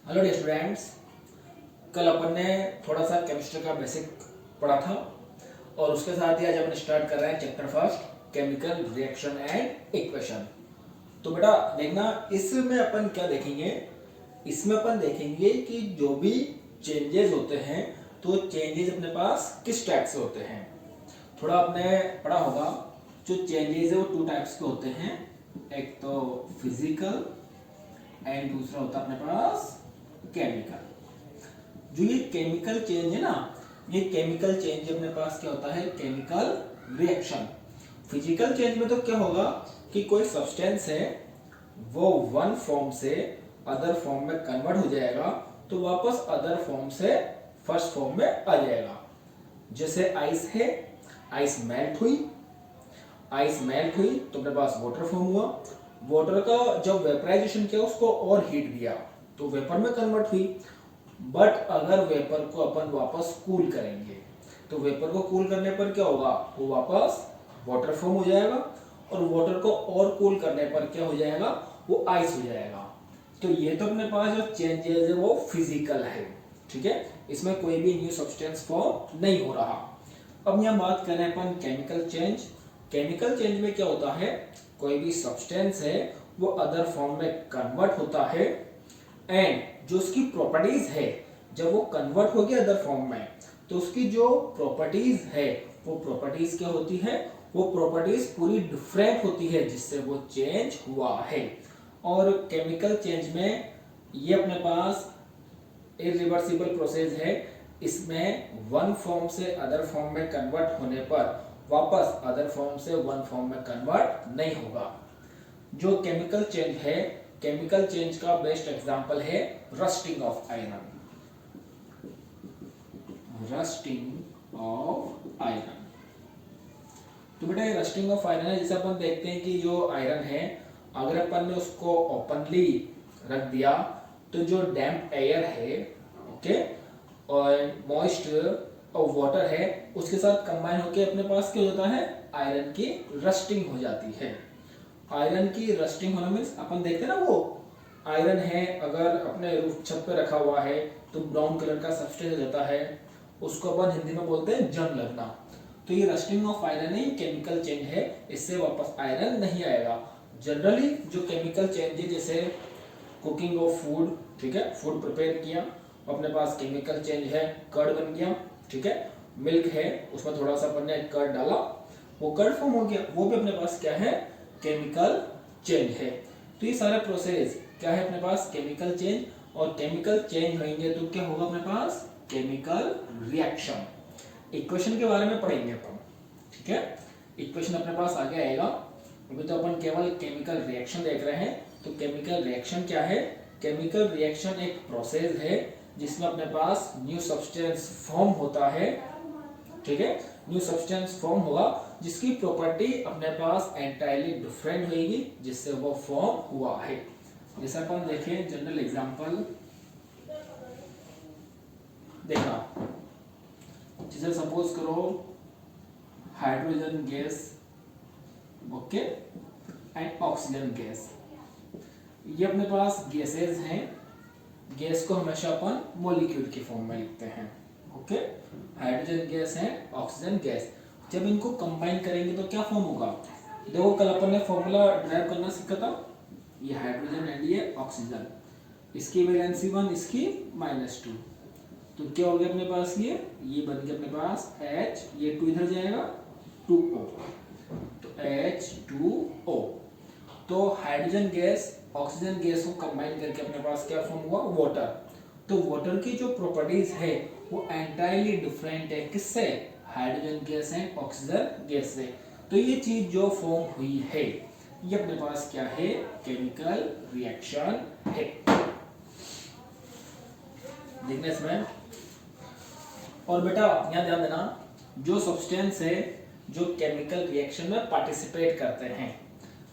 Hello dear students, कल अपन ने थोड़ा सा केमिस्ट्री का बेसिक पढ़ा था और उसके साथ ही आज अपन स्टार्ट कर रहे हैं chapter first chemical reaction and equation. तो बेटा देखना, इसमें अपन क्या देखेंगे। इसमें अपन देखेंगे कि जो भी चेंजेस होते हैं तो चेंजेस अपने पास किस टाइप से होते हैं। थोड़ा आपने पढ़ा होगा, जो चेंजेस है वो टू टाइप्स के होते हैं, एक तो फिजिकल एंड दूसरा होता है अपने पास केमिकल। जो ये केमिकल चेंज है ना, ये केमिकल चेंज अपने पास क्या होता है, केमिकल रिएक्शन। फिजिकल चेंज में तो क्या होगा कि कोई सब्सटेंस है वो वन फॉर्म से अदर फॉर्म में कन्वर्ट हो जाएगा तो वापस अदर फॉर्म से फर्स्ट फॉर्म में आ जाएगा। जैसे आइस है, आइस मेल्ट हुई तो अपने पास वाटर फॉर्म हुआ। वाटर का जब वेपराइजेशन किया उसको और हीट दिया तो वेपर में कन्वर्ट हुई। बट अगर वेपर को अपन वापस कूल करेंगे तो वेपर को कूल करने पर क्या होगा, वो वापस वाटर फॉर्म हो जाएगा और वाटर को और कूल करने पर क्या हो जाएगा, वो आइस हो जाएगा। तो ये तो अपने पास जो चेंजेस है वो फिजिकल है, ठीक है, इसमें कोई भी न्यू सब्सटेंस फॉर्म नहीं हो रहा। अब यहाँ बात कर रहे हैं अपन केमिकल चेंज। केमिकल चेंज में क्या होता है, कोई भी सब्सटेंस है वो अदर फॉर्म में कन्वर्ट होता है एंड जो उसकी प्रॉपर्टीज है, जब वो कन्वर्ट हो गया अदर फॉर्म में तो उसकी जो प्रॉपर्टीज है वो प्रॉपर्टीज क्या होती है, वो प्रॉपर्टीज पूरी डिफरेंट होती है जिससे वो चेंज हुआ है। और केमिकल चेंज में ये अपने पास इरिवर्सिबल प्रोसेस है। इसमें वन फॉर्म से अदर फॉर्म में कन्वर्ट होने पर वापस अदर फॉर्म से वन फॉर्म में कन्वर्ट नहीं होगा। जो केमिकल चेंज है, केमिकल चेंज का बेस्ट एग्जांपल है rusting of iron. Rusting of iron, तो बेटा ये रस्टिंग ऑफ आयरन है। जैसे अपन देखते हैं कि जो आयरन है अगर अपन ने उसको ओपनली रख दिया तो जो डैम्प एयर है, ओके, और मॉइस्ट और वाटर है उसके साथ कंबाइन होकर अपने पास क्या होता है, आयरन की रस्टिंग हो जाती है। आयरन की रस्टिंग होना मीन्स अपन देखते हैं ना, वो आयरन है अगर अपने रूफ छत पे रखा हुआ है तो ब्राउन कलर का सब्सटेंस रहता है, उसको अपन हिंदी में बोलते हैं जंग लगना। तो ये रस्टिंग ऑफ आयरन है, केमिकल चेंज है, इससे वापस आयरन नहीं आएगा। जनरली जो केमिकल चेंज है, जैसे कुकिंग ऑफ फूड, ठीक है, फूड प्रिपेयर किया अपने पास केमिकल चेंज है, कर्ड बन गया, ठीक है, मिल्क है उसमें थोड़ा सा अपन ने कर्ड डाला, वो कर्ड फॉर्म हो गया, वो भी अपने पास क्या है, केमिकल चेंज है। तो ये सारा प्रोसेस क्या है अपने पास, केमिकल चेंज। और केमिकल चेंज होंगे तो क्या होगा अपने पास, केमिकल रिएक्शन। इक्वेशन के बारे में पढ़ेंगे अपन, ठीक है, इक्वेशन अपने पास आगे आएगा। अभी तो अपन केवल केमिकल रिएक्शन देख रहे हैं। तो केमिकल रिएक्शन क्या है, केमिकल रिएक्शन एक प्रोसेस है जिसमें अपने पास न्यू सब्सटेंस फॉर्म होता है, ठीक है, न्यू सब्सटेंस फॉर्म होगा जिसकी प्रॉपर्टी अपने पास एंटायरली डिफरेंट होगी जिससे वो फॉर्म हुआ है। जैसे अपन देखें जनरल एग्जांपल देखना, जैसे सपोज करो hydrogen gas, okay, and oxygen gas, ये अपने पास गैसेस हैं। गैस को हमेशा अपन मॉलिक्यूल की फॉर्म में लिखते हैं, ओके, हाइड्रोजन गैस है, ऑक्सीजन गैस। जब इनको कंबाइन करेंगे तो क्या फॉर्म होगा, देखो कल अपन ने फॉर्मूला ड्राइव करना सीखा था, ये हाइड्रोजन एंड ये ऑक्सीजन, इसकी वैलेंसी 1, इसकी -2, तो क्या हो गया अपने पास, ये बन गया अपने पास H, ये 2 इधर जाएगा 2O, तो H2O। तो हाइड्रोजन गैस ऑक्सीजन गैस को कंबाइन करके अपने पास क्या फॉर्म हुआ, वाटर। तो वाटर की जो प्रॉपर्टीज है वो एंटायरली डिफरेंट है, किससे, हाइड्रोजन गैस है ऑक्सीजन गैस से। तो ये चीज जो फॉर्म हुई है ये अपने पास क्या है, केमिकल रिएक्शन है। देखने इसमें, और बेटा यहाँ ध्यान देना, जो सब्सटेंस है जो केमिकल रिएक्शन में पार्टिसिपेट करते हैं,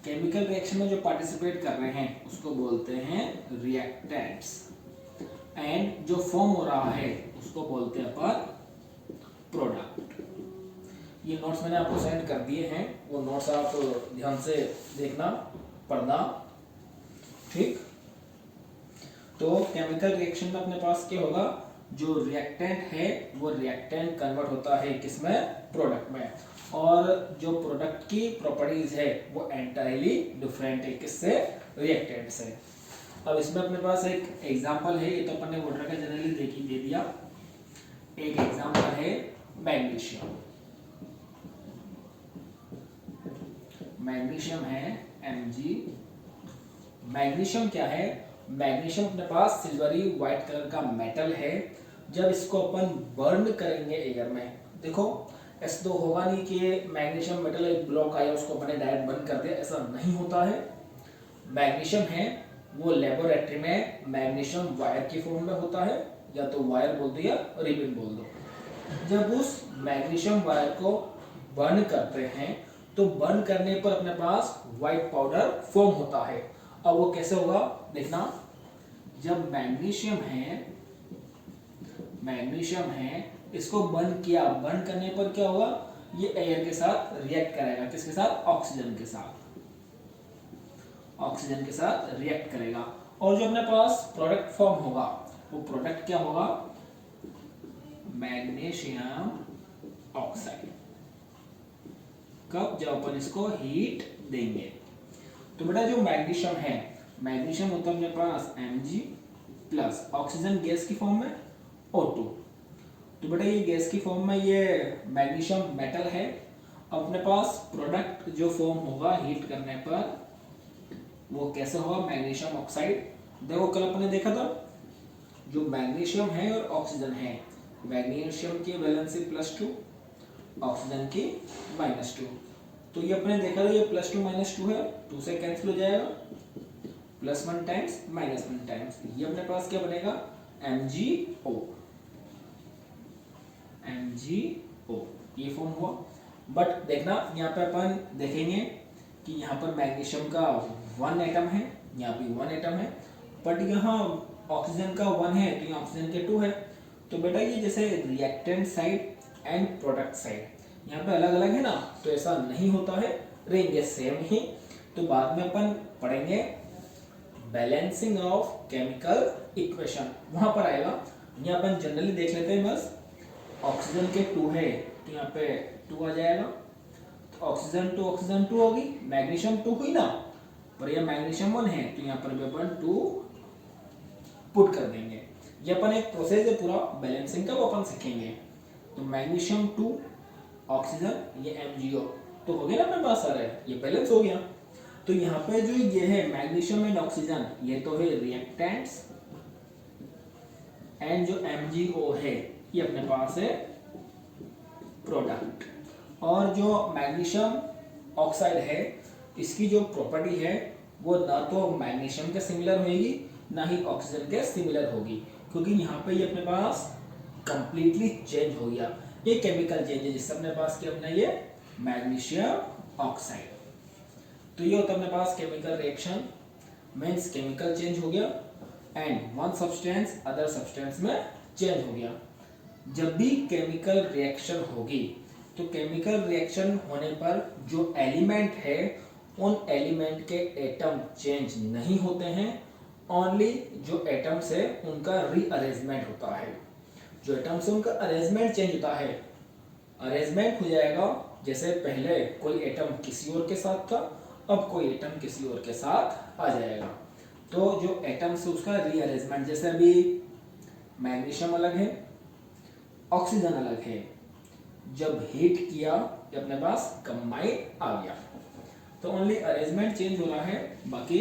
केमिकल रिएक्शन में जो पार्टिसिपेट कर रहे हैं उसको बोलते हैं रिएक्टेंट्स, एंड जो फॉर्म हो रहा है उसको बोलते हैं अपन प्रोडक्ट। ये नोट्स मैंने आपको सेंड कर दिए हैं, वो नोट्स आप ध्यान से देखना, पढ़ना, ठीक। तो केमिकल रिएक्शन में अपने पास क्या होगा, जो रिएक्टेंट है वो रिएक्टेंट कन्वर्ट होता है किसमें, प्रोडक्ट में, और जो प्रोडक्ट की प्रॉपर्टीज है वो एंटायरली डिफरेंट है किससे, रिएक्टेंट से। अब इसमें अपने पास एक एग्जांपल है, ये तो अपन ने वाटर का जनरली दे दिया। एक एग्जांपल है मैग्नीशियम। मैग्नीशियम है Mg। मैग्नीशियम क्या है, मैग्नीशियम अपने पास सिल्वरी व्हाइट कलर का मेटल है। जब इसको अपन बर्न करेंगे एयर में, देखो ऐसा तो होगा नहीं कि मैग्नीशियम मेटल एक ब्लॉक आया उसको अपने डायरेक्ट बर्न कर दिया, ऐसा नहीं होता है। मैग्नीशियम है वो लेबोरेटरी में मैग्नीशियम वायर की फॉर्म में होता है, या तो वायर बोल दो या रिबन बोल दो। जब उस मैग्नीशियम वायर को बर्न करते हैं तो बर्न करने पर अपने पास व्हाइट पाउडर फॉर्म होता है। अब वो कैसे होगा देखना, जब मैग्नीशियम है इसको बर्न किया, बर्न करने पर क्या होगा, ये एयर के साथ रिएक्ट करेगा, किसके साथ, ऑक्सीजन के साथ, ऑक्सीजन के साथ रिएक्ट करेगा। और जो अपने पास प्रोडक्ट फॉर्म होगा वो प्रोडक्ट क्या होगा, मैग्नीशियम ऑक्साइड। कब, जब अपन इसको हीट देंगे। तो बेटा जो मैग्नीशियम है, मैग्नीशियम होता है अपने पास Mg प्लस ऑक्सीजन गैस की फॉर्म में O2। तो बेटा ये गैस की फॉर्म में ये मैग्नीशियम मेटल है। अपने पास प्रोडक्ट जो फॉर्म होगा हीट करने पर वो कैसे होगा, मैग्नीशियम ऑक्साइड। देखो कल अपने देखा था जो मैग्नीशियम है और ऑक्सीजन है, मैग्नीशियम की वैलेंसी +2, ऑक्सीजन की -2। तो ये अपने देखा था ये +2 -2 है, 2 से कैंसिल हो जाएगा, +1 टाइम्स -1 टाइम्स, ये अपने पास क्या बनेगा, MgO। ये फॉर्म हुआ। बट देखना यहाँ पे अपन देखेंगे कि यहाँ पर मैग्नीशियम का 1 एटम है, यहाँ भी 1 एटम है, बट यहाँ ऑक्सीजन का 1 है तो यहाँ ऑक्सीजन के 2 है। तो बेटा ये जैसे reactant side and product side यहाँ पे अलग अलग है ना, तो ऐसा नहीं होता है, रहेंगे सेम ही। तो बाद में अपन पढ़ेंगे बैलेंसिंग ऑफ केमिकल इक्वेशन, वहां पर आएगा। यहाँ अपन जनरली देख लेते हैं बस, ऑक्सीजन के 2 है तो यहाँ पे 2 आ जाएगा, तो ऑक्सीजन 2 होगी, मैग्नीशियम 2 हुई ना, पर यह मैग्नीशियम 1 है तो यहाँ पर भी अपन 2 पुट कर देंगे। ये अपन एक प्रोसेस है पूरा बैलेंसिंग का, वो अपन सीखेंगे। तो मैग्नीशियम 2 ऑक्सीजन, ये MgO तो हो गया ना अपने पास सारे, ये बैलेंस हो गया। तो यहाँ पे जो ये है मैग्नीशियम एंड ऑक्सीजन, ये तो है रिएक्टेंट्स, एंड जो MgO है ये अपने पास है प्रोडक्ट। और जो मैग्नीशियम ऑक्साइड है इसकी जो प्रॉपर्टी है वो ना तो मैग्नीशियम के सिमिलर होगी ना ही ऑक्सीजन के सिमिलर होगी, क्योंकि यहाँ पे ये अपने पास कंप्लीटली चेंज हो गया, ये केमिकल चेंज है जिससे अपने पास क्या अपना ये मैग्नीशियम ऑक्साइड। तो ये होता है अपने पास chemical reaction, means chemical change हो गया and one substance other substance में चेंज हो गया। जब भी केमिकल रिएक्शन होगी तो केमिकल रिएक्शन होने पर जो एलिमेंट है उन एलिमेंट के एटम चेंज नहीं होते हैं, ओनली जो एटम्स है उनका रीअरेंजमेंट होता है। जो एटम्स है उनका अरेंजमेंट चेंज होता है, अरेंजमेंट हो जाएगा। जैसे पहले कोई एटम किसी और के साथ था, अब कोई एटम किसी और के साथ आ जाएगा। तो जो एटम्स है उसका रीअरेंजमेंट, जैसे अभी मैग्नीशियम अलग है, ऑक्सीजन अलग है, जब हीट किया तो अपने पास कंबाइन आ गया, तो ओनली अरेंजमेंट चेंज हो रहा है, बाकी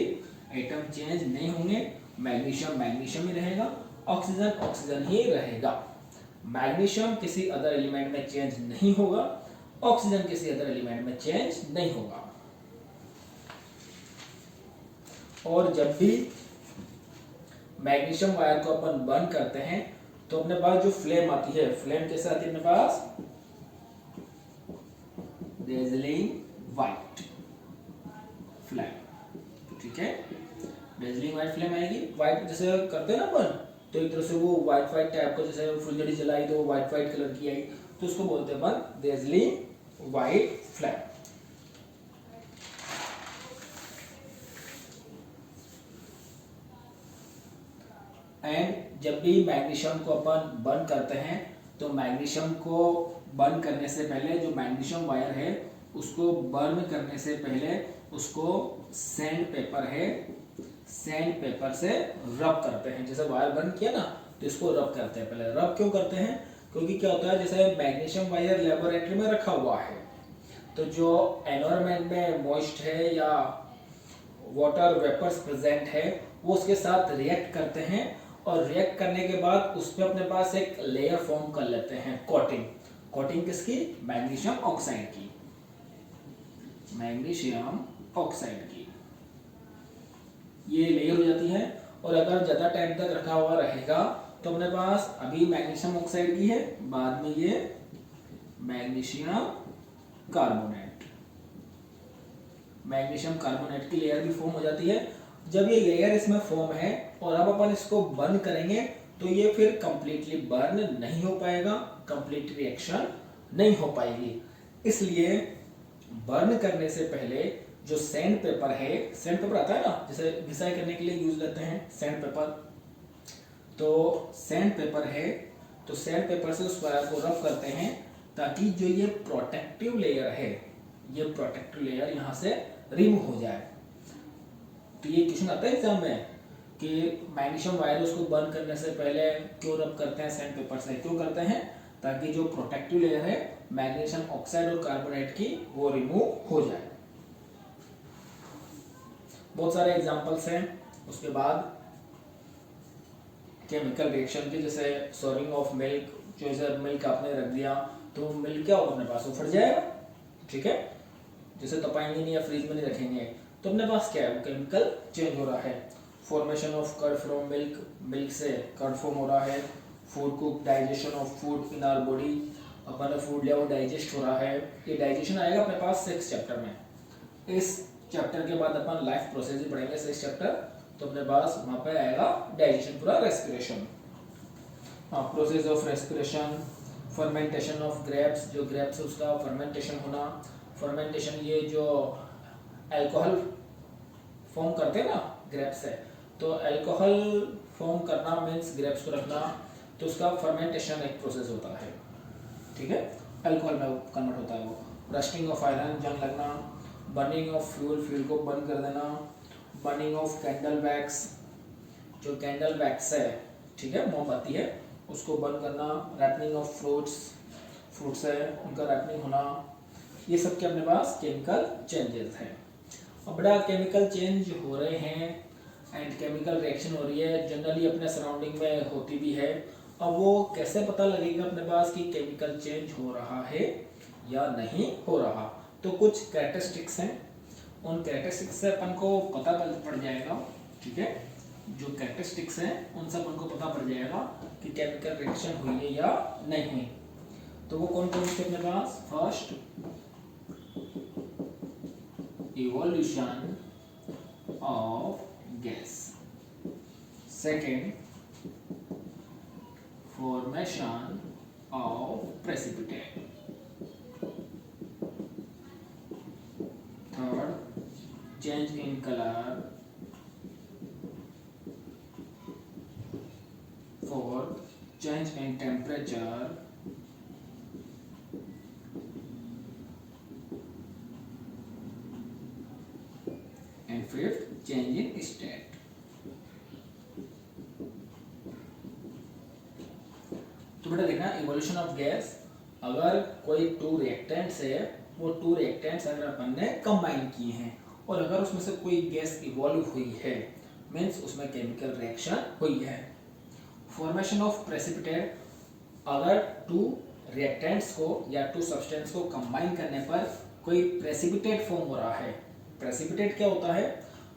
एटम चेंज नहीं होंगे। मैग्नीशियम मैग्नीशियम ही रहेगा, ऑक्सीजन ऑक्सीजन ही रहेगा। मैग्नीशियम किसी अदर एलिमेंट में चेंज नहीं होगा, ऑक्सीजन किसी अदर एलिमेंट में चेंज नहीं होगा। और जब भी मैग्नीशियम वायर को अपन बर्न करते हैं तो अपने पास जो फ्लेम आती है, फ्लेम कैसे आती है अपने पास, डेज़लिंग वाइट फ्लेम, ठीक है, डेज़लिंग वाइट फ्लेम आएगी। वाइट जैसे करते हैं ना अपन, तो एक तरह से वो व्हाइट व्हाइट टाइप का, जैसे फुलझड़ी जलाई तो व्हाइट व्हाइट कलर की आई, तो उसको बोलते हैं अपन डेज़लिंग वाइट फ्लेम। एंड जब भी मैग्नीशियम को अपन बर्न करते हैं तो मैग्नीशियम को बर्न करने से पहले जो मैग्नीशियम वायर है उसको बर्न करने से पहले उसको सैंड पेपर है, सैंड पेपर से रब करते हैं। जैसे वायर बर्न किया ना तो इसको रब करते हैं। पहले रब क्यों करते हैं? क्योंकि क्या होता है, जैसे मैग्नीशियम वायर लेबोरेटरी में रखा हुआ है तो जो एनवायरनमेंट में मॉइस्ट है या वाटर वेपर्स प्रेजेंट है वो उसके साथ रिएक्ट करते हैं और रिएक्ट करने के बाद उस पर अपने पास एक लेयर फॉर्म कर लेते हैं, कोटिंग। कोटिंग किसकी? मैग्नीशियम ऑक्साइड की, मैग्नीशियम ऑक्साइड की ये लेयर हो जाती है। और अगर ज्यादा टाइम तक रखा हुआ रहेगा तो अपने पास अभी मैग्नीशियम ऑक्साइड की है, बाद में ये मैग्नीशियम कार्बोनेट, मैग्नीशियम कार्बोनेट की लेयर भी फॉर्म हो जाती है। जब ये लेयर इसमें फॉर्म है और अब अपन इसको बर्न करेंगे तो ये फिर कंप्लीटली बर्न नहीं हो पाएगा, कंप्लीट रिएक्शन नहीं हो पाएगी। इसलिए बर्न करने से पहले जो सैंड पेपर है, सैंड पेपर आता है ना जैसे घिसाई करने के लिए यूज लेते हैं सैंड पेपर, तो सैंड पेपर है तो सैंड पेपर से उस वायर को रब करते हैं ताकि जो ये प्रोटेक्टिव लेयर है, ये प्रोटेक्टिव लेयर यहाँ से रिमूव हो जाए। तो ये क्वेश्चन आता है एग्जाम में कि मैग्नीशियम वायर उसको बर्न करने से पहले क्यों रब करते हैं सैंड पेपर से? क्यों करते हैं? ताकि जो प्रोटेक्टिव लेयर है मैग्नीशियम ऑक्साइड और कार्बोनेट की वो रिमूव हो जाए। बहुत सारे एग्जांपल्स हैं। उसके बाद केमिकल रिएक्शन के, जैसे सोरिंग ऑफ मिल्क, जो जैसे मिल्क आपने रख दिया तो मिल्क क्या होगा अपने पास, वो फट जाएगा, ठीक है। जैसे तपाएंगे नहीं या फ्रीज में नहीं रखेंगे तो अपने पास क्या है, वो केमिकल चेंज हो रहा है। Formation of curd from milk, milk से कर्ड फॉर्म हो रहा है। फूड को digestion of food in our body, अपन फूड लिया वो डाइजेस्ट हो रहा है। ये डाइजेशन आएगा अपने पास 6 चैप्टर में। इस चैप्टर के बाद अपन लाइफ प्रोसेस भी पढ़ेंगे 6 चैप्टर, तो अपने पास वहां पे आएगा डाइजेशन पूरा, respiration, process of respiration, fermentation of grapes, जो ग्रेप्स है उसका फर्मेंटेशन होना। फर्मेंटेशन ये जो अल्कोहल फॉर्म करते हैं ना ग्रेप्स से, तो अल्कोहल फॉर्म करना मीन्स ग्रेप्स को रखना, तो उसका फर्मेंटेशन एक प्रोसेस होता है, ठीक है, अल्कोहल में कन्वर्ट होता है वो। रस्टिंग ऑफ आयरन, जंग लगना। बर्निंग ऑफ फ्यूल, फ्यूल को बर्न कर देना। बर्निंग ऑफ कैंडल वैक्स, जो कैंडल वैक्स है, ठीक है, मोमबत्ती है, उसको बर्न करना। रैपनिंग ऑफ फ्रूट्स, फ्रूट्स है उनका रैपनिंग होना। ये सब के अपने पास केमिकल चेंजेस हैं। अब बड़ा केमिकल चेंज हो रहे हैं एंड केमिकल रिएक्शन हो रही है, जनरली अपने सराउंडिंग में होती भी है। अब वो कैसे पता लगेगा अपने पास कि केमिकल चेंज हो रहा है या नहीं हो रहा? तो कुछ कैरेक्टरिस्टिक्स हैं, उन कैरेक्टरिस्टिक्स से अपन को पता पड़ जाएगा, ठीक है। जो कैरेक्टरिस्टिक्स हैं उनसे अपन को पता पड़ जाएगा कि केमिकल रिएक्शन हुई है या नहीं हुई। तो वो कौन कौन से अपने पास? First, evolution of gas. Second, formation of precipitate. Third, change in color. Fourth, change in temperature. And fifth, change in state. तो बेटा देखना, इवोल्यूशन ऑफ गैस, अगर कोई 2 रिएक्टेंट्स है, वो 2 रिएक्टेंट्स अगर अपन ने कंबाइन किए हैं और अगर उसमें से कोई गैस इवॉल्व हुई है मीन्स उसमें केमिकल रिएक्शन हुई है। फॉर्मेशन ऑफ प्रेसिपिटेट, अगर 2 रिएक्टेंट्स को या 2 सब्सटेंस को कंबाइन करने पर कोई प्रेसिपिटेट फॉर्म हो रहा है। प्रेसिपिटेट क्या होता है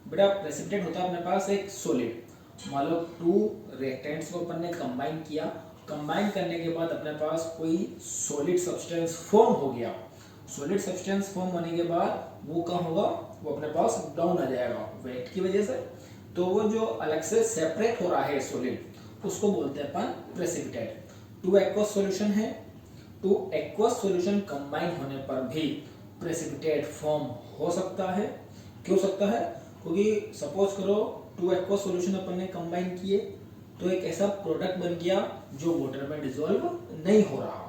बेटा? प्रेसिपिटेट होता है अपने पास एक सॉलिड। मान लो 2 रिएक्टेंट्स को अपन ने कंबाइन किया, कंबाइन करने के बाद अपने पास कोई सॉलिड सब्सटेंस फॉर्म हो गया। सॉलिड सब्सटेंस फॉर्म होने के बाद वो क्या होगा? वो अपने पास डाउन आ जाएगा वेट की वजह से। तो वो जो अलग से सेपरेट हो रहा है सॉलिड, उसको बोलते हैं अपन प्रेसिपिटेट। 2 एक्वस सॉल्यूशन है, 2 एक्वस सॉल्यूशन कंबाइन होने पर भी प्रेसिपिटेट फॉर्म हो सकता है। क्यों सकता है? क्योंकि सपोज करो 2 एक्वस सॉल्यूशन अपन ने कंबाइन किए, तो एक ऐसा प्रोडक्ट बन गया जो वाटर में डिजोल्व नहीं हो रहा।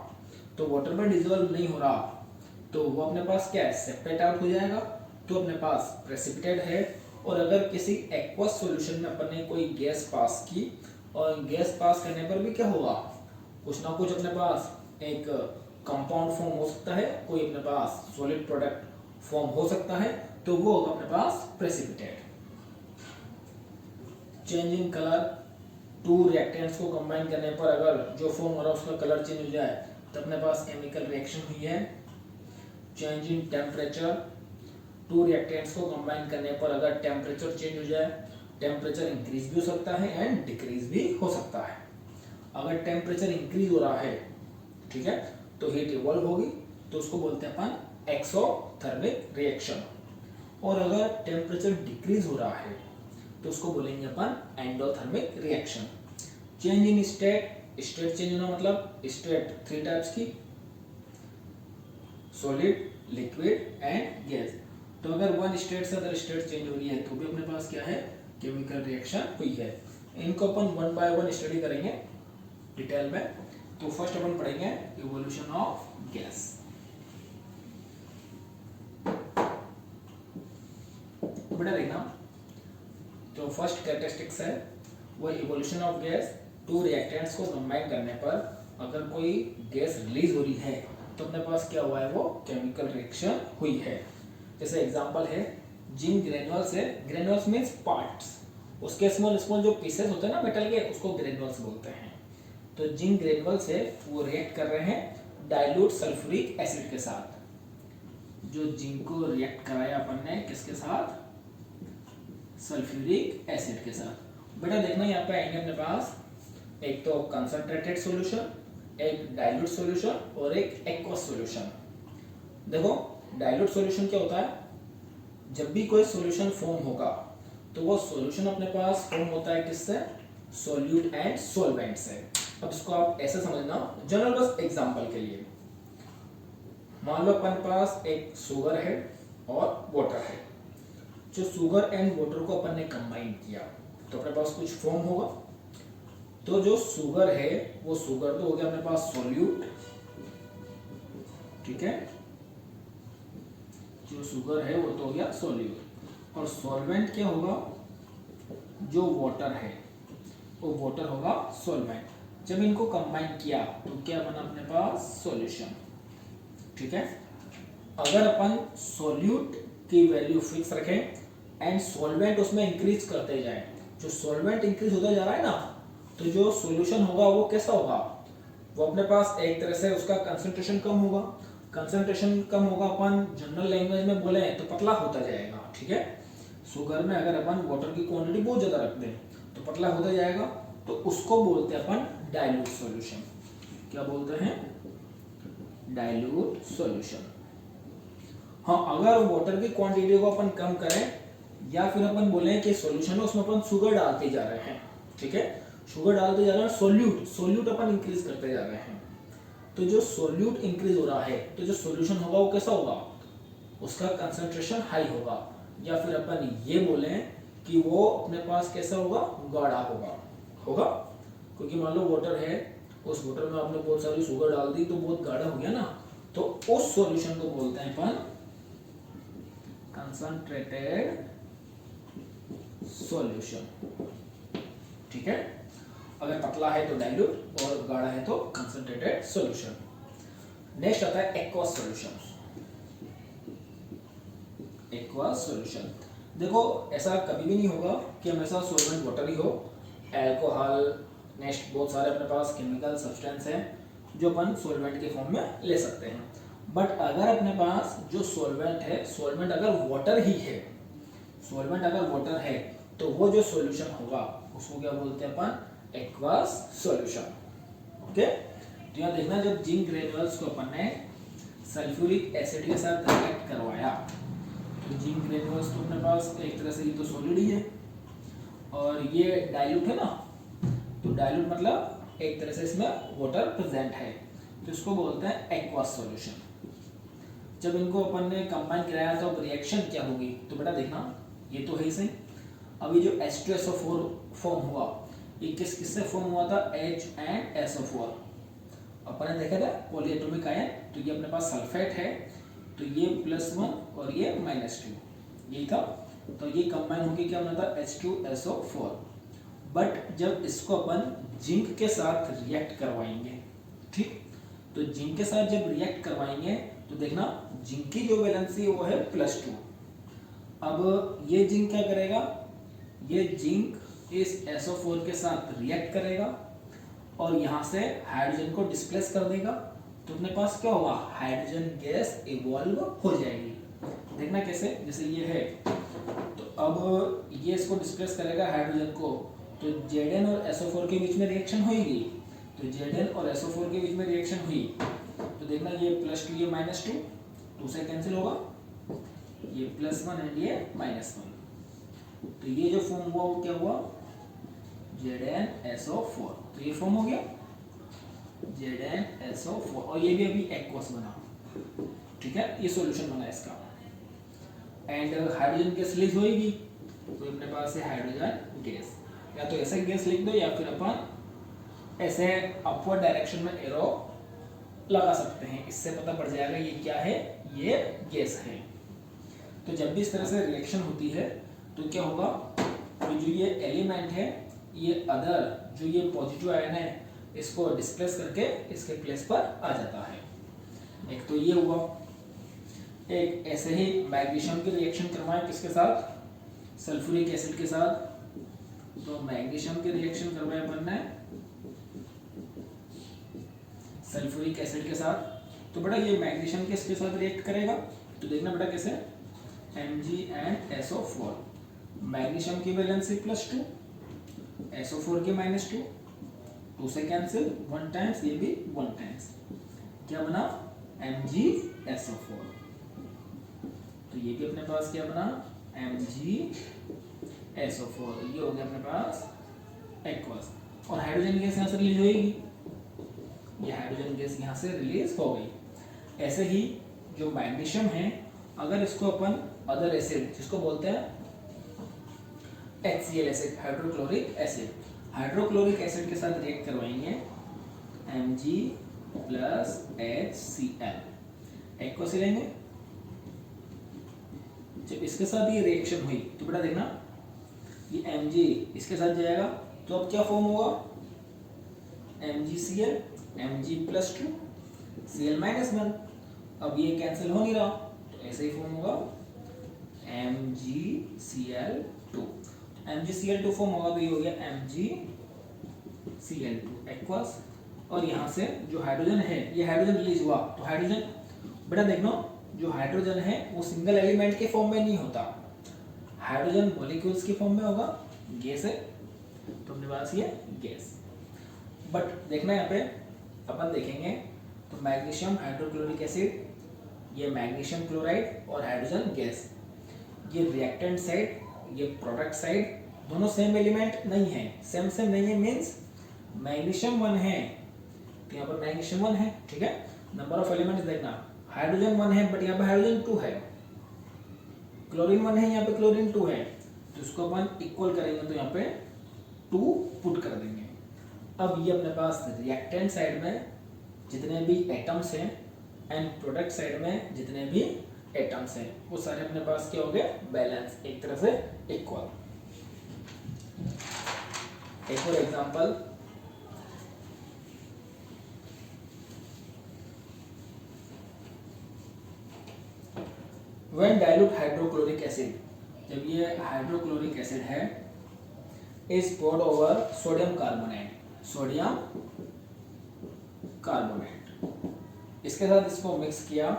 तो वाटर में डिजोल्व नहीं हो रहा तो वो अपने पास क्या है, सेपरेट आउट हो जाएगा, तो अपने पास प्रेसिपिटेट है। और अगर किसी एक्वस सॉल्यूशन में अपन ने कोई गैस पास की और गैस पास करने पर भी क्या होगा, कुछ ना कुछ अपने पास एक कंपाउंड फॉर्म हो सकता है, कोई अपने पास सॉलिड प्रोडक्ट फॉर्म हो सकता है, तो वो होगा अपने पास precipitate. Change in colour, two reactants को कंबाइन करने पर अगर जो फॉर्म हो रहा है उसका कलर चेंज हो जाए तो अपने पास केमिकल रिएक्शन हुई है। Change in temperature, to reactants को कंबाइन करने पर अगर टेम्परेचर चेंज हो जाए, टेम्परेचर इंक्रीज भी हो सकता है एंड डिक्रीज भी हो सकता है। अगर टेम्परेचर इंक्रीज हो रहा है, ठीक है, तो हीट इवॉल्व होगी, तो उसको बोलते हैं अपन एक्सोथर्मिक रिएक्शन। और अगर टेम्परेचर डिक्रीज हो रहा है तो उसको बोलेंगे अपन endothermic reaction. Change in state, state change होना मतलब स्टेट 3 टाइप्स की, सॉलिड, लिक्विड एंड गैस। तो अगर वन स्टेट से अदर स्टेट चेंज हो रही है तो भी अपने पास क्या है, केमिकल रिएक्शन हुई है। इनको अपन वन बाय वन स्टडी करेंगे डिटेल में। तो फर्स्ट अपन पढ़ेंगे इवोल्यूशन ऑफ गैस। बेटा देखना, तो फर्स्ट कैरेक्टरिस्टिक्स है वो evolution of gas. To reactants को कंबाइन करने पर अगर कोई गैस रिलीज हो रही है तो अपने पास क्या हुआ है, वो केमिकल रिएक्शन हुई है। जैसे एग्जांपल है जिंक ग्रेन्युल्स है, ग्रेन्युल्स मींस पार्ट्स, उसके स्मॉल स्मॉल जो पीसेस होते हैं ना मेटल के, उसको ग्रेन्युल्स बोलते हैं। तो जिंक ग्रेन्युल्स है वो रिएक्ट कर रहे हैं डाइल्यूट सल्फ्यूरिक एसिड के साथ। जो जिंक को रिएक्ट कराया अपन ने किसके साथ, सल्फ्यूरिक एसिड के साथ। बेटा देखना यहाँ पे आएंगे अपने पास एक तो कंसंट्रेटेड सॉल्यूशन, एक डाइल्यूट सॉल्यूशन और एक एक्वस सॉल्यूशन। देखो डाइल्यूट सॉल्यूशन क्या होता है, जब भी कोई सॉल्यूशन फॉर्म होगा तो वो सॉल्यूशन अपने पास फॉर्म होता है किससे, सॉल्यूट एंड सॉल्वेंट से। अब इसको आप ऐसे समझना जनरल, बस एग्जांपल के लिए। मान लो अपन पास एक शुगर है और वाटर है। जो शुगर एंड वाटर को अपन ने कंबाइन किया तो अपने पास कुछ फॉर्म होगा। तो जो शुगर है वो शुगर तो हो गया अपने पास सॉल्यूट, ठीक है, जो शुगर है वो तो हो गया सॉल्यूट। और सॉल्वेंट क्या होगा, जो वाटर है वो वाटर होगा सॉल्वेंट। जब इनको कंबाइन किया तो क्या बना अपने पास, सॉल्यूशन, ठीक है। अगर अपन सॉल्यूट की वैल्यू फिक्स रखें एंड सॉल्वेंट उसमें इंक्रीज करते जाए, जो सॉल्वेंट इंक्रीज होता जा रहा है ना, तो जो सॉल्यूशन होगा वो कैसा होगा, वो अपने पास एक तरह से उसका कंसंट्रेशन कम होगा। कंसंट्रेशन कम होगा, अपन जनरल लैंग्वेज में बोले तो पतला होता जाएगा, ठीक है। शुगर में अगर अपन वाटर की क्वांटिटी बहुत ज्यादा रख दें तो पतला होता जाएगा, तो उसको बोलते हैं अपन डाइल्यूट सॉल्यूशन। क्या बोलते हैं, डाइल्यूट सॉल्यूशन। हाँ, अगर वाटर की क्वांटिटी को अपन कम करें या फिर अपन बोले कि सॉल्यूशन है उसमें अपन शुगर डालते जा रहे हैं, ठीक है, शुगर डालते जा रहे हैं, सॉल्यूट अपन इंक्रीज करते जा रहे हैं। तो जो सॉल्यूट इंक्रीज हो रहा है तो जो सॉल्यूशन होगा वो कैसा होगा, उसका कंसंट्रेशन हाई होगा। या फिर अपन ये बोले कि वो अपने पास कैसा होगा, गाढ़ा होगा, क्योंकि मान लो वाटर है, उस वाटर में आपने बहुत सारी शुगर डाल दी तो बहुत गाढ़ा हो गया ना, तो उस सॉल्यूशन को बोलते हैं अपन कंसंट्रेटेड सॉल्यूशन, ठीक है। अगर पतला है तो डाइल्यूट और गाढ़ा है तो कंसंट्रेटेड सॉल्यूशन। नेक्स्ट आता है एक्वस सॉल्यूशन। एक्वस सॉल्यूशन, देखो ऐसा कभी भी नहीं होगा कि हमेशा सॉल्वेंट वाटर ही हो, अल्कोहल, नेक्स्ट बहुत सारे अपने पास केमिकल सब्सटेंस हैं जो अपन सॉल्वेंट के फॉर्म में ले सकते हैं। बट अगर अपने पास जो सॉल्वेंट है, सॉल्वेंट अगर वाटर ही है, सॉल्वेंट अगर वाटर है तो वो जो सॉल्यूशन होगा उसको क्या बोलते हैं अपन, एक्वस सॉल्यूशन, ओके। तो यहाँ देखना, जब जिंक ग्रेन्युल्स को अपन ने सल्फ्यूरिक एसिड के साथ रिएक्ट करवाया तो जिंक ग्रेन्युल्स तो अपने पास एक तरह से ये तो सॉलिड ही है और ये डाइल्यूट है ना, तो डाइल्यूट मतलब एक तरह से इसमें वाटर प्रेजेंट है, तो इसको बोलते हैं एक्वस सॉल्यूशन। जब इनको अपन ने कंबाइन कराया तो अब रिएक्शन क्या होगी, तो बेटा देखना ये तो है ही सही। अभी जो H2SO4 फॉर्म हुआ, ये किससे फॉर्म हुआ था, H&SO4। अपन ने देखा था पॉलीएटॉमिक आयन, तो ये अपने पास सल्फेट है, तो ये +1 और ये -2 यही था, तो ये कंबाइन होकर क्या बना था, H2SO4। बट जब इसको अपन जिंक के साथ रिएक्ट करवाएंगे, ठीक, तो जिंक के साथ जब रिएक्ट करवाएंगे तो देखना जिंक की जो वैलेंसी है वो है +2। अब ये जिंक क्या करेगा, ये जिंक इस SO4 के साथ रिएक्ट करेगा और यहाँ से हाइड्रोजन को डिस्प्लेस कर देगा, तो अपने पास क्या होगा, हाइड्रोजन गैस इवॉल्व हो जाएगी। देखना कैसे, जैसे ये है, तो अब ये इसको डिस्प्लेस करेगा हाइड्रोजन को, तो Zn और SO4 के बीच में रिएक्शन होगी, तो Zn और SO4 के बीच में रिएक्शन हुई, तो देखना ये +2 ये -2, 2 से कैंसिल होगा, ये +1 एंड ये -1, तो ये जो फॉर्म हुआ वो क्या हुआ, ZnSO4, तो ये फॉर्म हो गया ZnSO4, और ये भी अभी एक्वस बना, ठीक है, ये सॉल्यूशन बना इसका। एंड हाइड्रोजन गैस रिलीज होगी, तो अपने पास है हाइड्रोजन गैस, या तो ऐसे गैस लिख दो या फिर अपन ऐसे अपवर्ड डायरेक्शन में एरो लगा सकते हैं, इससे पता पड़ जाएगा ये क्या है, ये गैस है। तो जब भी इस तरह से रिएक्शन होती है तो क्या होगा, तो जो ये एलिमेंट है ये अदर जो ये पॉजिटिव आयन है इसको डिस्प्लेस करके इसके प्लेस पर आ जाता है। एक तो ये हुआ, एक ऐसे ही मैग्नीशियम की रिएक्शन करवाएं किसके साथ, सल्फ्यूरिक एसिड के साथ, तो मैग्नीशियम की रिएक्शन करवाएं अपन ने सल्फ्यूरिक एसिड के साथ, तो बेटा ये मैग्नीशियम किसके साथ रिएक्ट करेगा, तो देखना बेटा कैसे, Mg&SO4, मैग्नीशियम की वैलेंसी +2, SO4 की -2, 2 से कैंसिल, 1 टाइम्स, ये भी 1 टाइम्स, क्या बना, Mg/SO4, तो ये भी अपने पास क्या बना, Mg/SO4, ये हो गया अपने पास एक्वस, और हाइड्रोजन गैस यहाँ से रिलीज होगी, ये हाइड्रोजन गैस यहाँ से रिलीज हो गई। ऐसे ही जो मैग्नीशियम है, अगर इसको अपन अदर एसिड जिसको बोलते हैं HCl acid, hydrochloric acid, hydrochloric acid के साथ रिएक्ट करवाएंगे Mg+HCl, एक्वस लेंगे। जब इसके साथ ये रिएक्शन हुई तो बेटा देखना ये Mg इसके साथ जाएगा, तो अब क्या फॉर्म होगा, MgCl, Mg+2, Cl-1, अब ये कैंसिल हो नहीं रहा, तो ऐसे ही फॉर्म होगा MgCl2, MgCl2 फॉर्म होगा, तो ये हो गया MgCl2 एक्वस, और यहाँ से जो हाइड्रोजन है ये हाइड्रोजन रिलीज हुआ, तो हाइड्रोजन बेटा देखना जो हाइड्रोजन है वो सिंगल एलिमेंट के फॉर्म में नहीं होता, हाइड्रोजन मॉलिक्यूल्स की फॉर्म में होगा, गैस है, तो अपने पास ये गैस। बट देखना यहाँ पे अपन देखेंगे तो मैग्नीशियम हाइड्रोक्लोरिक एसिड, ये मैग्नीशियम क्लोराइड और हाइड्रोजन गैस, ये रिएक्टेंट साइड, ये प्रोडक्ट साइड, दोनों सेम एलिमेंट नहीं है, सेम नहीं है मींस मैग्नीशियम 1 है, तो यहाँ पर मैग्नीशियम 1 है, ठीक है, नंबर ऑफ एलिमेंट्स देखना, हाइड्रोजन 1 है बट यहाँ पे हाइड्रोजन 2 है, क्लोरीन 1 है यहाँ पे क्लोरीन 2 है, तो इसको अपन इक्वल करेंगे तो यहाँ पे 2 पुट कर देंगे। अब ये अपने पास रिएक्टेंट साइड में जितने भी एटम्स हैं एंड प्रोडक्ट साइड में जितने भी एटम्स हैं वो सारे अपने पास क्या हो गए, बैलेंस, एक तरह से इक्वल। एक और example, when dilute hydrochloric acid, जब ये हाइड्रोक्लोरिक एसिड है is poured over sodium carbonate, sodium carbonate, इसके साथ इसको मिक्स किया,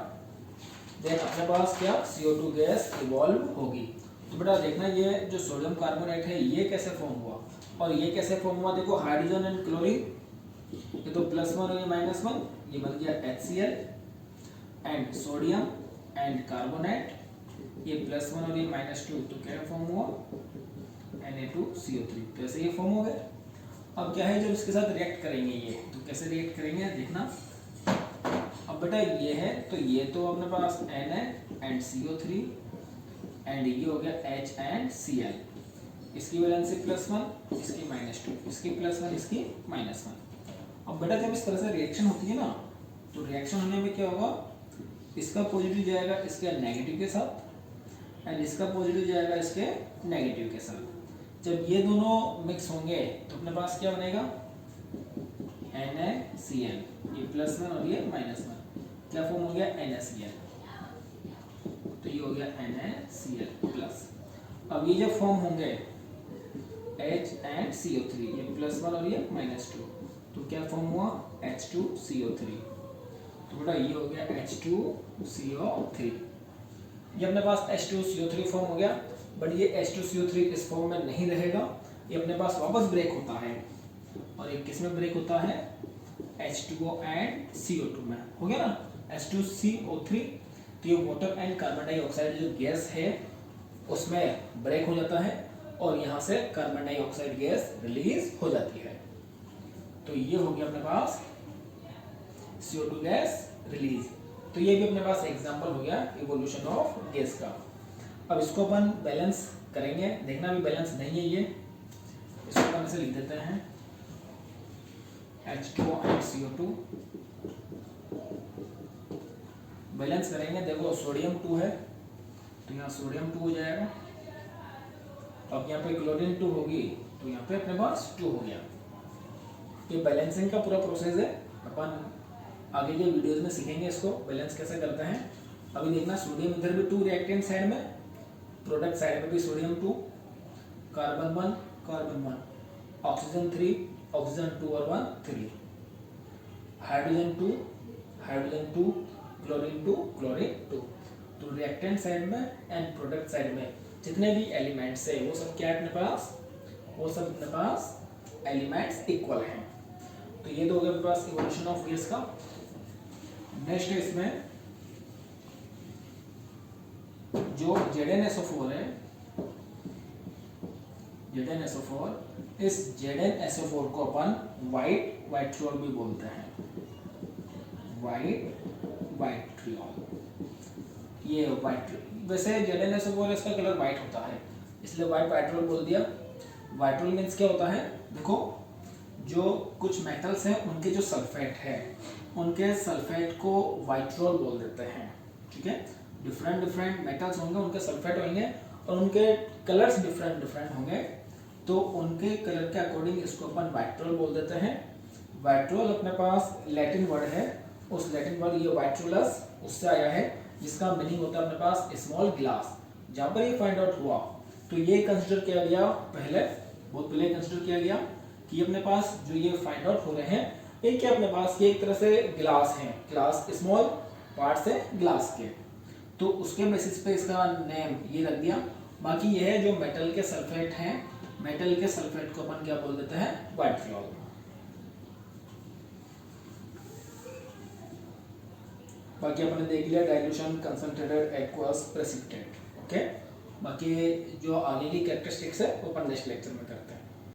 देन अपने पास क्या CO2 गैस इवॉल्व होगी। तो बेटा देखना ये जो सोडियम कार्बोनेट है ये कैसे फॉर्म हुआ और ये कैसे फॉर्म हुआ, देखो हाइड्रोजन एंड क्लोरीन, ये तो +1 और ये -1, ये बन गया HCl, and sodium and carbonate, ये +1 और ये -2, तो क्या फॉर्म हुआ Na2CO3, तो ऐसे ये फॉर्म हो गए। अब क्या है जब इसके साथ रिएक्ट करेंगे ये, तो कैसे रिएक्ट करेंगे देखना, अब बेटा ये है तो ये तो अपने पास Na एंड CO3 एंड ये हो गया H एंड Cl, इसकी वैलेंसी +1, इसकी -2, इसकी +1, इसकी -1। अब बेटा जब इस तरह से रिएक्शन होती है ना, तो रिएक्शन होने में क्या होगा, इसका पॉजिटिव जाएगा इसके नेगेटिव के साथ एंड इसका पॉजिटिव जाएगा इसके नेगेटिव के साथ। जब ये दोनों मिक्स होंगे तो अपने पास क्या बनेगा, NaCl, ये +1 और ये -1, क्या फॉर्म हो गया, NaCl। तो ये हो गया NaCl+। अब ये जब फॉर्म होंगे H and CO3, ये +1 और ये -2, तो क्या फॉर्म हुआ, H2CO3। तो बेटा ये हो गया H2CO3। ये अपने पास H2CO3 फॉर्म हो गया, बट ये H2CO3 इस फॉर्म में नहीं रहेगा, ये अपने पास वापस ब्रेक होता है। और ये किस में ब्रेक होता है, H2O and CO2 में। हो गया ना, H2CO3। तो ये वाटर एंड कार्बन डाइऑक्साइड जो गैस है उसमें ब्रेक हो जाता है और यहाँ से कार्बन डाइऑक्साइड गैस रिलीज हो जाती है। तो ये हो गया अपने पास CO2 गैस रिलीज। तो ये भी अपने पास एग्जांपल हो गया इवोल्यूशन ऑफ गैस का। अब इसको अपन बैलेंस करेंगे, देखना भी बैलेंस नहीं है ये, इसको अपन ऐसे लिख देते हैं H2O and CO2। बैलेंस करेंगे, देखो सोडियम 2 है तो यहाँ सोडियम 2 हो जाएगा। अब यहाँ पे क्लोरीन 2 होगी तो यहाँ पे अपने पास 2 हो गया। ये बैलेंसिंग का पूरा प्रोसेस है, अपन आगे के वीडियोस में सीखेंगे इसको बैलेंस कैसे करते हैं। अभी देखना सोडियम इधर भी 2 रिएक्टेंट साइड में, प्रोडक्ट साइड में भी sodium 2, carbon 1 carbon 1, oxygen 3 oxygen 2 और 1 3, हाइड्रोजन 2 हाइड्रोजन 2, क्लोरीन 2 क्लोरीन 2। तो रिएक्टेंट साइड में एंड प्रोडक्ट साइड में जितने भी एलिमेंट्स है वो सब क्या है अपने पास, वो सब अपने पास एलिमेंट्स इक्वल हैं। तो ये तो हो गया अपने पास इवोल्यूशन ऑफ गैस का। नेक्स्ट है इसमें जो ZnSO4 है, ZnSO4, इस ZnSO4 को अपन व्हाइट वाइट्रियोल भी बोलते हैं, व्हाइट वाइट्रियोल। ये वाइट्रियोल, वैसे ZnSO4 इसका कलर व्हाइट होता है इसलिए व्हाइट वाइट्रियोल बोल दिया। वाइट्रियोल मीन्स क्या होता है, देखो जो कुछ मेटल्स हैं उनके जो सल्फेट है उनके सल्फेट को वाइट्रियोल बोल देते हैं, ठीक है। डिफरेंट डिफरेंट मेटल्स होंगे उनके सल्फेट होंगे और उनके कलर्स डिफरेंट डिफरेंट होंगे, तो उनके कलर के अकॉर्डिंग इसको अपन वाइट्रियोल बोल देते हैं। वाइट्रियोल अपने पास लैटिन वर्ड है, उस लैटिन वर्ड ये वाइट्रुलस उससे आया है, जिसका मीनिंग होता है अपने पास स्मॉल ग्लास। जहाँ पर ये फाइंड आउट हुआ तो ये कंसिडर किया गया, पहले बहुत पहले कंसिडर किया गया कि अपने पास जो ये फाइंड आउट हो रहे हैं ये क्या, अपने पास ये एक तरह से ग्लास है, ग्लास स्मॉल पार्ट्स है ग्लास के, तो उसके बेसिस पे इसका नेम ये रख दिया। बाकी ये है जो मेटल के सल्फेट हैं, मेटल के सल्फेट को अपन क्या बोल देते हैं, वाइट्रियोल। बाकी अपन ने देख लिया dilution, concentrated, aqueous, precipitate. Okay, बाकी जो आगे की कैरेक्टरिस्टिक्स है वो अपन नेक्स्ट लेक्चर में करते हैं।